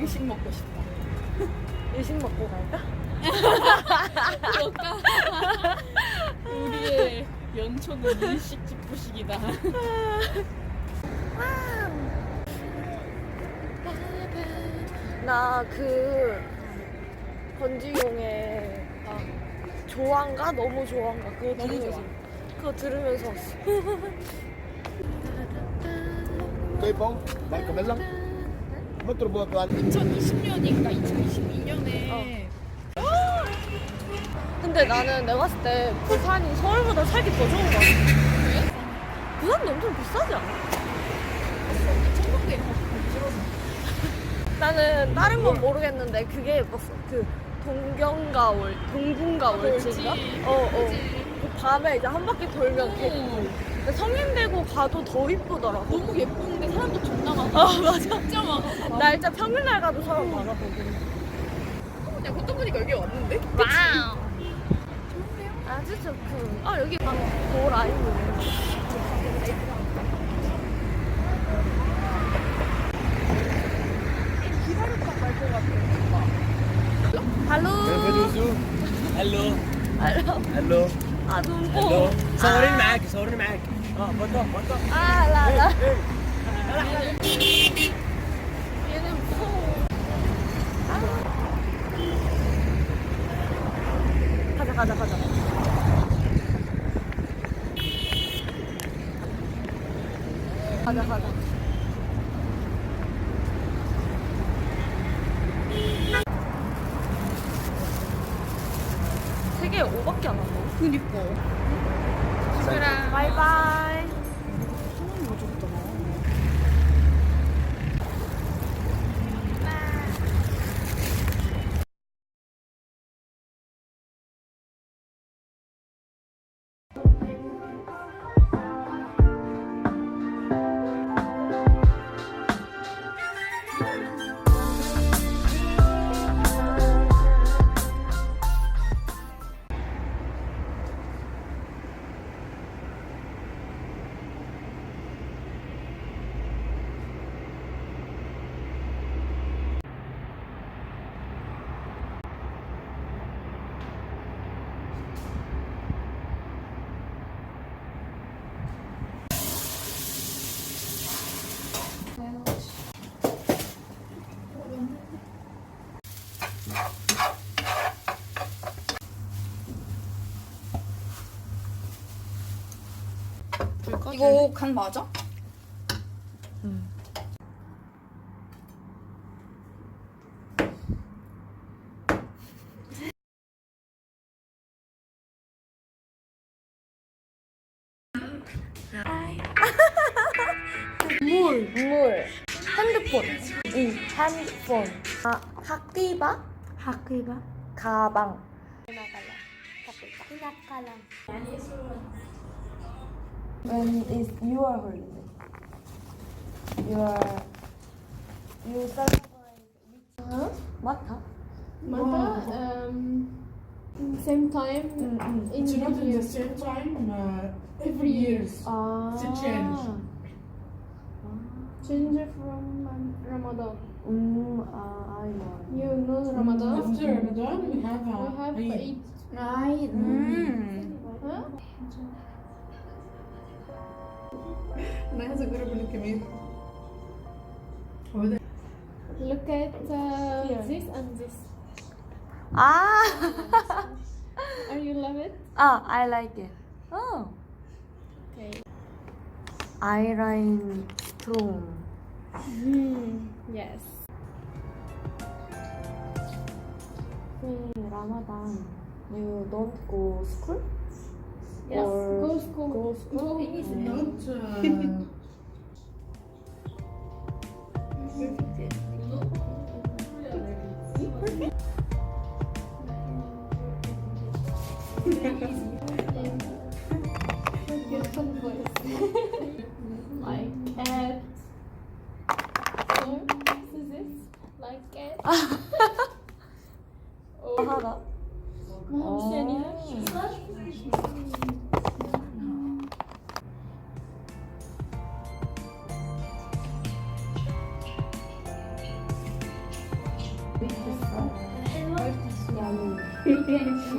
일식 먹고 싶다. 일식 먹고 갈까? 그럴까? 우리의 연초는 일식 집부식이다. 나 그 건지용의 좋아한가? 너무 좋아한가? 그거 너무 들으면서 좋아. 그거 들으면서 왔어. Cây bông, bạn cầm lên lắm. Mất rồi buộc lại. 2020년인가 2022년에 근데 나는 내가 봤을 때 부산이 서울보다 살기 더 좋은 거 같아. 왜? 부산이 엄청 비싸지 않아? 천국에 가기 싫어서. 나는 다른 건 모르겠는데 그게 예뻤어. 그 동군가 올지인가? 그치. 그 밤에 이제 한 바퀴 돌면 개꿀. 근데 성인대고 가도 더 이쁘더라고. 너무 예쁜데 사람도 존나 많아. 맞아. 진짜 많아. 날짜 평일날 가도 사람 많아거든. 야, 걷다 보니까 여기 왔는데? 와우. 아주 좋고. 여기 방 라이브. 기다렸다 갈 것 같아. 할로. Hello. 할로. Hello. 눈뽕. Hello. صوريني معاك صوريني معاك. بطل. 라. Hey. 얘는 무서워. 가자. 가자. 세개 5밖에 안 한다. 그니까. 바이바이. 천원이 가져갔잖아. 이거 간 맞아? 물. 핸드폰. 핸드폰. 학기바? 가방. When is your holiday? You celebrate which? 맞다. Same time It's in not in year. the same time every years. It's a change. Change from Ramadan. I know. You know Ramadan? After Ramadan, we have We have Eid. Eid. Huh? أنا عايزة أجرب اللي كمان. Look at Here. this and this. Are you love it? I like it. Okay. Eyeliner strong. Yes. Ramadan. You don't go school? Yes. Or Go school. Go school? Not. Beautiful voice. Like cat. So, this is it. Like cat. 하나. Me.